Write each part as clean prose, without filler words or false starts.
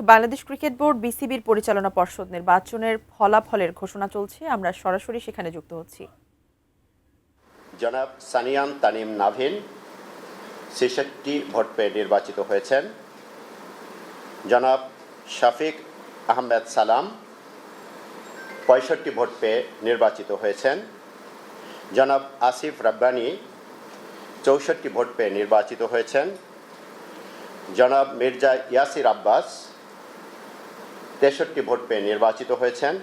Bangladesh cricket board বিসিবির পরিচালনা পর্ষদ নির্বাচনের ফলাফলের ঘোষণা চলছে। আমরা সরাসরি সেখানে যুক্ত হচ্ছি। জনাব সানিয়ান তানিম নাভিন ৬৬ ভোট পেয়ে নির্বাচিত হয়েছেন। জনাব শাফিক আহমেদ সালাম ৬৫ ভোট পেয়ে নির্বাচিত হয়েছেন। জনাব আসিফ রাব্বানী ৬৪ ভোট পেয়ে নির্বাচিত হয়েছেন। জনাব মির্জা ইয়াসির আব্বাস ৬৩ ভোট পেয়ে নির্বাচিত হয়েছেন।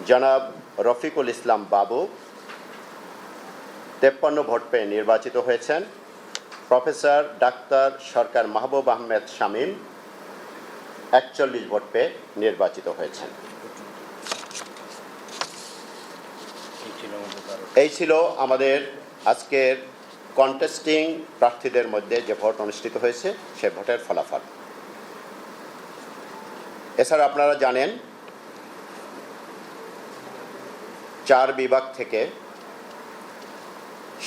জনাব রফিকুল ইসলাম বাবু ৫৩ ভোট পেয়ে নির্বাচিত হয়েছেন। প্রফেসর ডাক্তার সরকার মাহবুব আহমেদ শামীম ৪১ ভোট পেয়ে নির্বাচিত হয়েছেন। এই ছিল আমাদের আজকের কন্টেস্টিং প্রার্থীদের মধ্যে যে ভোট অনুষ্ঠিত হয়েছে সে ভোটের ফলাফল। এছাড়া আপনারা জানেন ৪ বিভাগ থেকে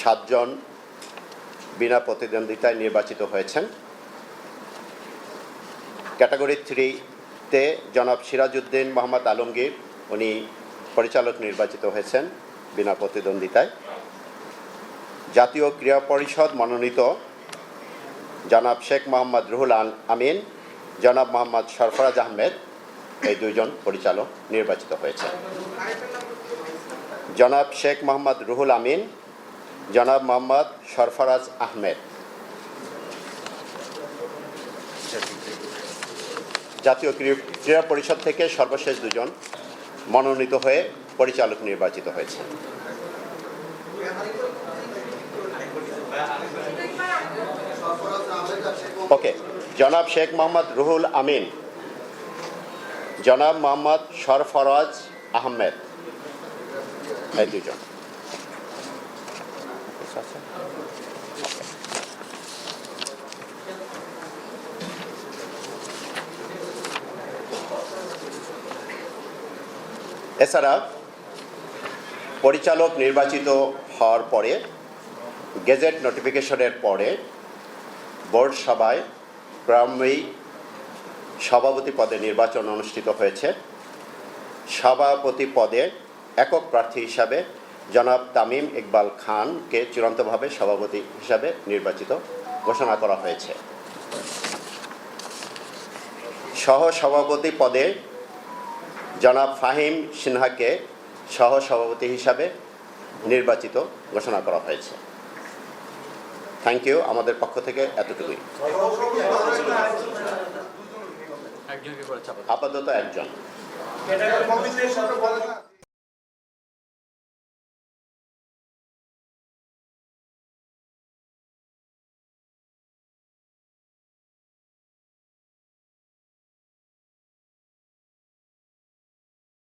৭ জন বিনা প্রতিদ্বন্দ্বিতায় নির্বাচিত হয়েছেন। ক্যাটাগরি 3-তে জনাব সিরাজউদ্দিন মোহাম্মদ আলমগীর উনি পরিচালক নির্বাচিত হয়েছেন বিনা প্রতিদ্বন্দ্বিতায়। জাতীয় ক্রীড়া পরিষদ মনোনীত জনাব শেখ মোহাম্মদ রুহুল আমিন, জনাব মোহাম্মদ সরফরাজ আহমেদ এই 2 জন পরিচালক নির্বাচিত হয়েছেন। জনাব শেখ মোহাম্মদ রুহুল আমিন, জনাব মোহাম্মদ সরফরাজ আহমেদ। জাতীয় ক্রীড়া পরিষদ থেকে সর্বশেষ 2 জন মনোনীত হয়ে পরিচালক নির্বাচিত হয়েছে। ওকে, জনাব শেখ মোহাম্মদ রুহুল আমিন, জনাব মোহাম্মদ সরফরাজ আহমেদ এই 2 জন। এছাড়া পরিচালক নির্বাচিত হওয়ার পরে গেজেট নোটিফিকেশনের পরে বোর্ড সভায় ক্রমেই সভাপতি পদে নির্বাচন অনুষ্ঠিত হয়েছে। সভাপতি পদে একক প্রার্থী হিসাবে জনাব তামিম ইকবাল খানকে চূড়ান্তভাবে সভাপতি হিসাবে নির্বাচিত ঘোষণা করা হয়েছে। সহ সভাপতি পদে জনাব ফাহিম সিনহাকে সহ সভাপতি হিসাবে নির্বাচিত ঘোষণা করা হয়েছে। Thank you. আমাদের পক্ষ থেকে এতটুকুই। আপাতত 1 জন।